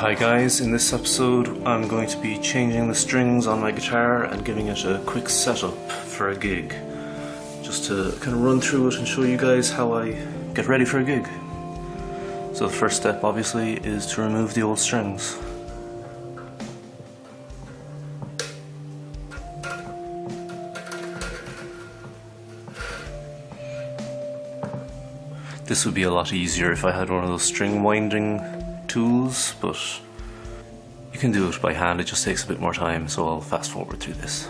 Hi guys, in this episode I'm going to be changing the strings on my guitar and giving it a quick setup for a gig. Just to kind of run through it and show you guys how I get ready for a gig. So the first step obviously is to remove the old strings. This would be a lot easier if I had one of those string winding tools, but you can do it by hand, it just takes a bit more time, so I'll fast forward through this.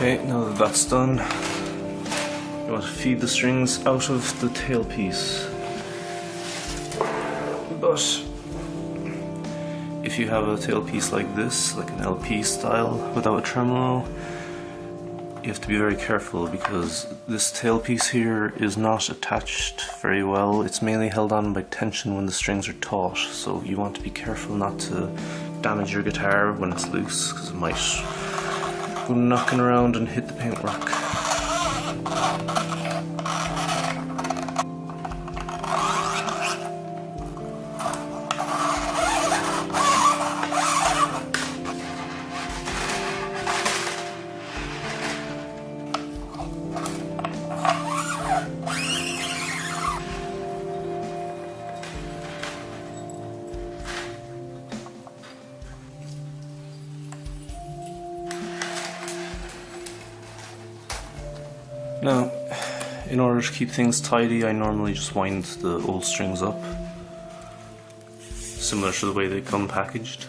Okay, now that that's done, you want to feed the strings out of the tailpiece. But if you have a tailpiece like this, like an LP style without a tremolo, you have to be very careful because this tailpiece here is not attached very well. It's mainly held on by tension when the strings are taut, so you want to be careful not to damage your guitar when it's loose, because it might go knocking around and hit the paintwork. Now, in order to keep things tidy, I normally just wind the old strings up, similar to the way they come packaged.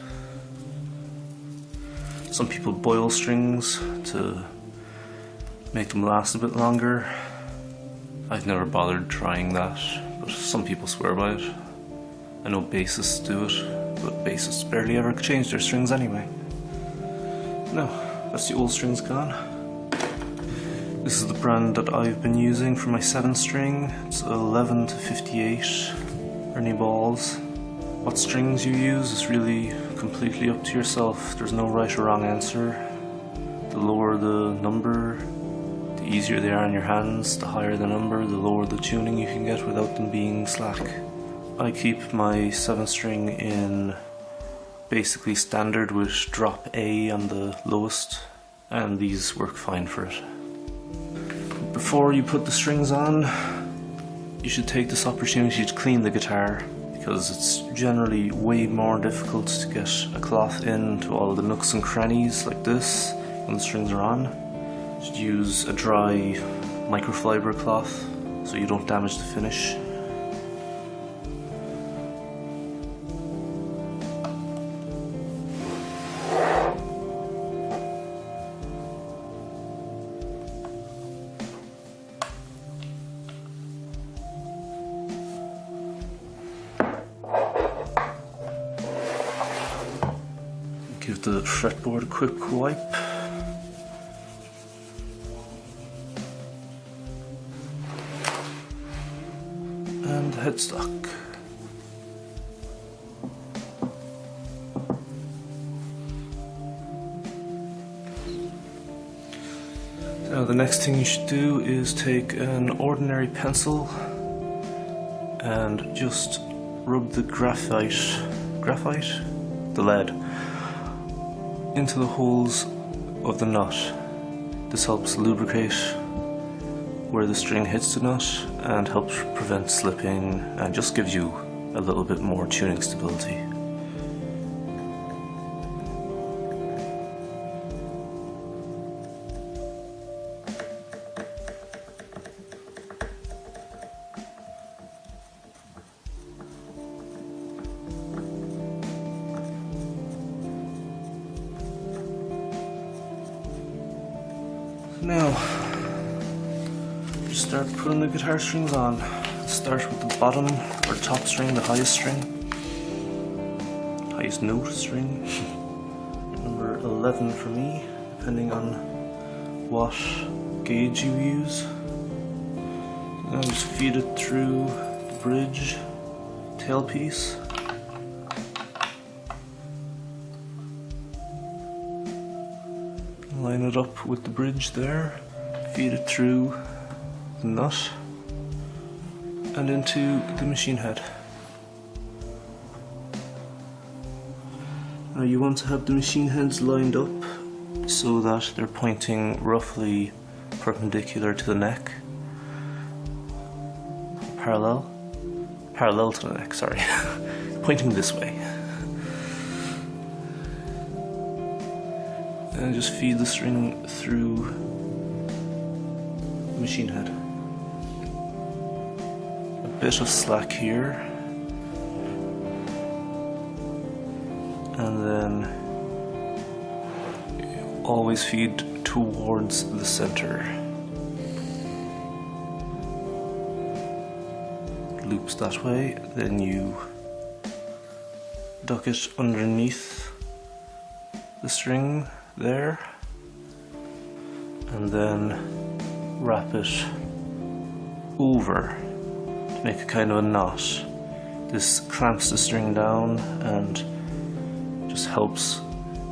Some people boil strings to make them last a bit longer. I've never bothered trying that, but some people swear by it. I know bassists do it, but bassists barely ever change their strings anyway. Now, that's the old strings gone. This is the brand that I've been using for my 7-string. It's 11 to 58 Ernie balls. What strings you use is really completely up to yourself. There's no right or wrong answer. The lower the number, the easier they are in your hands. The higher the number, the lower the tuning you can get without them being slack. I keep my 7-string in basically standard with drop A on the lowest, and these work fine for it. Before you put the strings on, you should take this opportunity to clean the guitar, because it's generally way more difficult to get a cloth into all the nooks and crannies like this when the strings are on. You should use a dry microfiber cloth so you don't damage the finish. Give the fretboard a quick wipe. And the headstock. Now the next thing you should do is take an ordinary pencil and just rub the the lead, into the holes of the nut. This helps lubricate where the string hits the nut and helps prevent slipping and just gives you a little bit more tuning stability. Now, just start putting the guitar strings on. Start with the bottom or top string, the highest string, highest note string. Number 11 for me, depending on what gauge you use. Now just feed it through the bridge tailpiece. Line it up with the bridge there, feed it through the nut and into the machine head. Now you want to have the machine heads lined up so that they're pointing roughly perpendicular to the neck. Parallel to the neck, sorry. Pointing this way. And just feed the string through the machine head. A bit of slack here. And then always feed towards the center. Loops that way, then you duck it underneath the string there, and then wrap it over to make a kind of a knot. This clamps the string down and just helps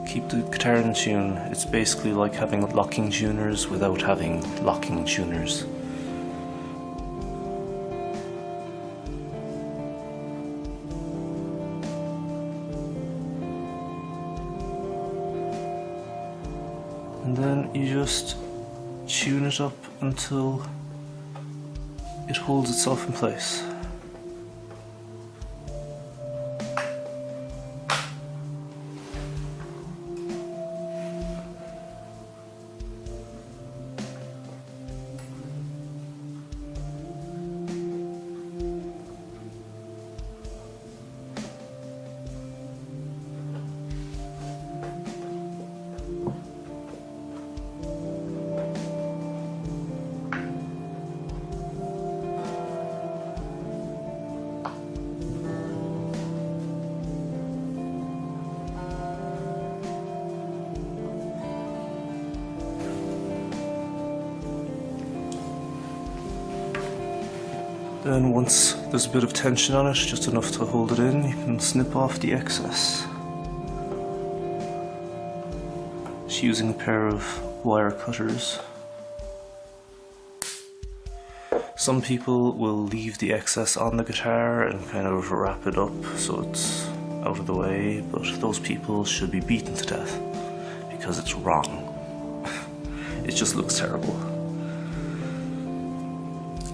keep the guitar in tune. It's basically like having locking tuners without having locking tuners. And then you just tune it up until it holds itself in place. Then once there's a bit of tension on it, just enough to hold it in, you can snip off the excess. Just using a pair of wire cutters. Some people will leave the excess on the guitar and kind of wrap it up so it's out of the way, but those people should be beaten to death because it's wrong. It just looks terrible.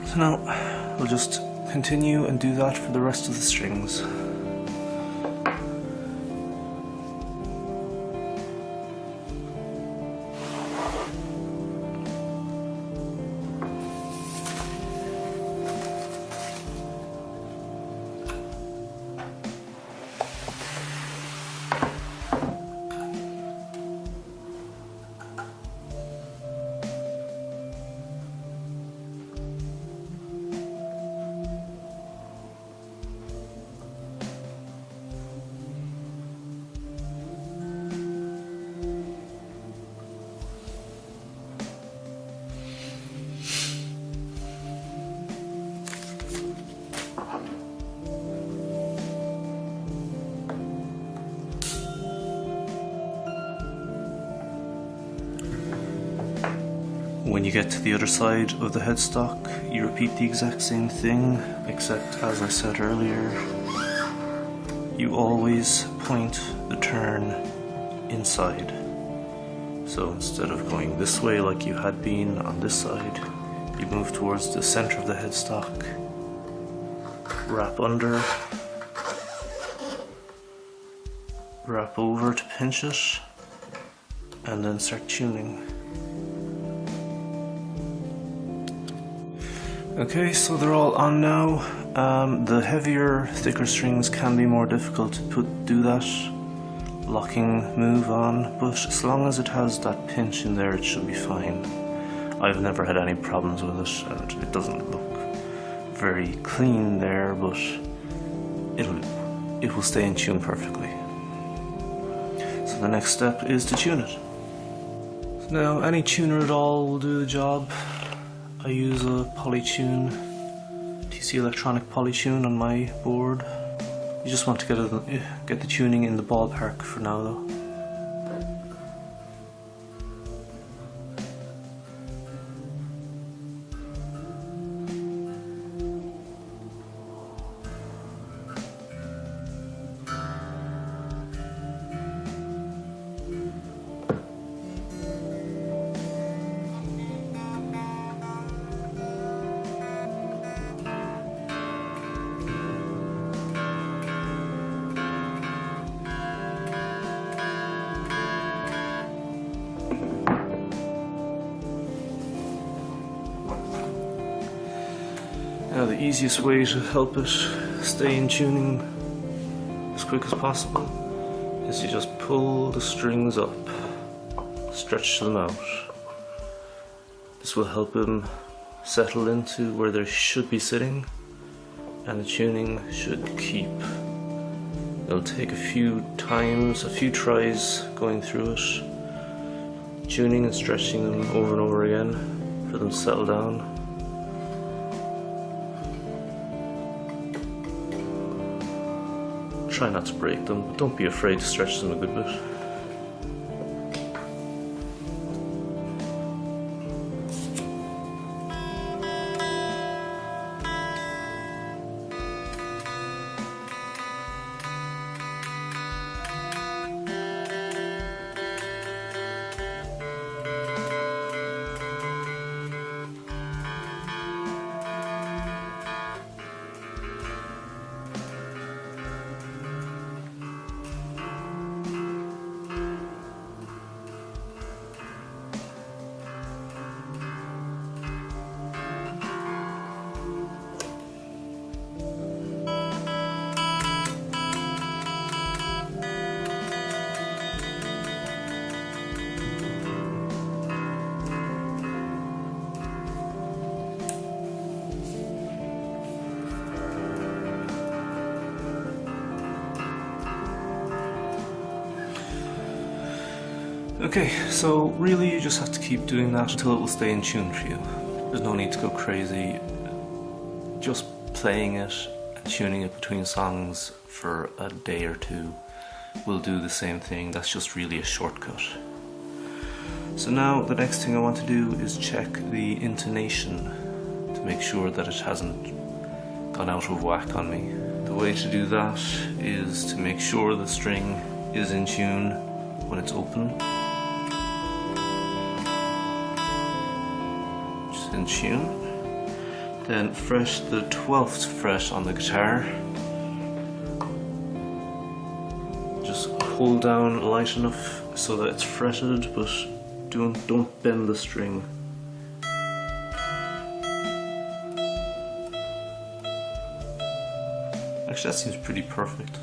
So now, we'll just continue and do that for the rest of the strings. When you get to the other side of the headstock, you repeat the exact same thing, except as I said earlier, you always point the turn inside. So instead of going this way like you had been on this side, you move towards the center of the headstock, wrap under, wrap over to pinch it, and then start tuning. Okay, so they're all on now. The heavier, thicker strings can be more difficult to do that locking move on, but as long as it has that pinch in there, it should be fine. I've never had any problems with it, and it doesn't look very clean there, but it will stay in tune perfectly. So the next step is to tune it. Now, any tuner at all will do the job. I use a Polytune, TC Electronic Polytune on my board. You just want to get the tuning in the ballpark for now though. Now the easiest way to help it stay in tuning as quick as possible is you just pull the strings up, stretch them out. This will help them settle into where they should be sitting, and the tuning should keep. It'll take a few tries going through it, tuning and stretching them over and over again for them to settle down. Try not to break them, but don't be afraid to stretch them a good bit. Okay, so really you just have to keep doing that until it will stay in tune for you. There's no need to go crazy. Just playing it and tuning it between songs for a day or two will do the same thing. That's just really a shortcut. So now the next thing I want to do is check the intonation to make sure that it hasn't gone out of whack on me. The way to do that is to make sure the string is in tune when it's open. In tune. Then fret the 12th fret on the guitar. Just hold down light enough so that it's fretted, but don't bend the string. Actually, that seems pretty perfect.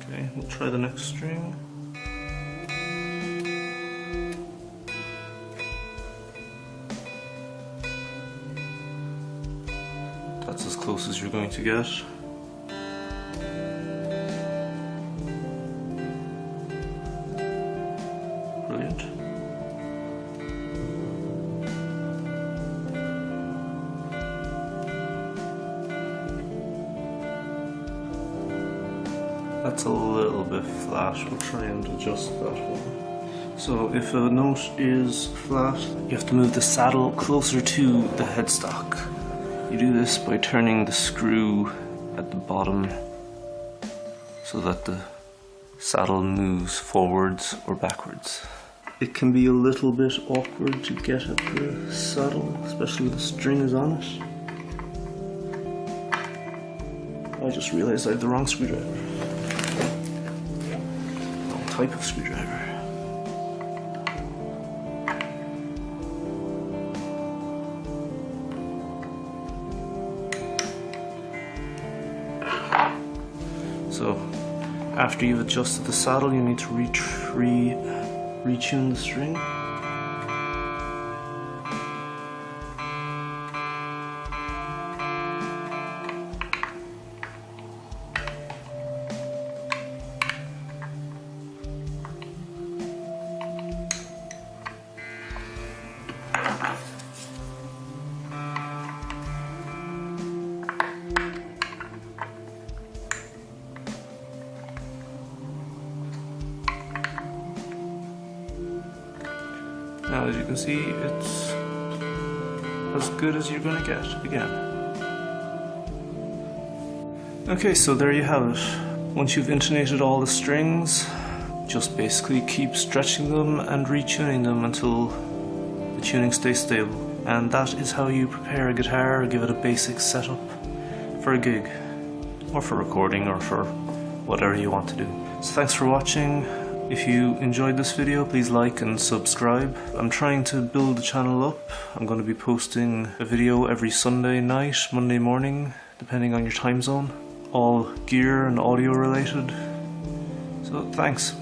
Okay, we'll try the next string. That's as close as you're going to get. Brilliant. That's a little bit flat. We'll try and adjust that one. So if a note is flat, you have to move the saddle closer to the headstock. You do this by turning the screw at the bottom so that the saddle moves forwards or backwards. It can be a little bit awkward to get at the saddle, especially when the string is on it. I just realized I had the wrong screwdriver. Wrong type of screwdriver. So after you've adjusted the saddle, you need to retune the string. now as you can see it's as good as you're going to get again. Okay, so there you have it. Once you've intonated all the strings, just basically keep stretching them and retuning them until the tuning stays stable. And that is how you prepare a guitar, give it a basic setup for a gig, or for recording, or for whatever you want to do. So thanks for watching. If you enjoyed this video, please like and subscribe. I'm trying to build the channel up. I'm going to be posting a video every Sunday night, Monday morning, depending on your time zone. All gear and audio related. So thanks.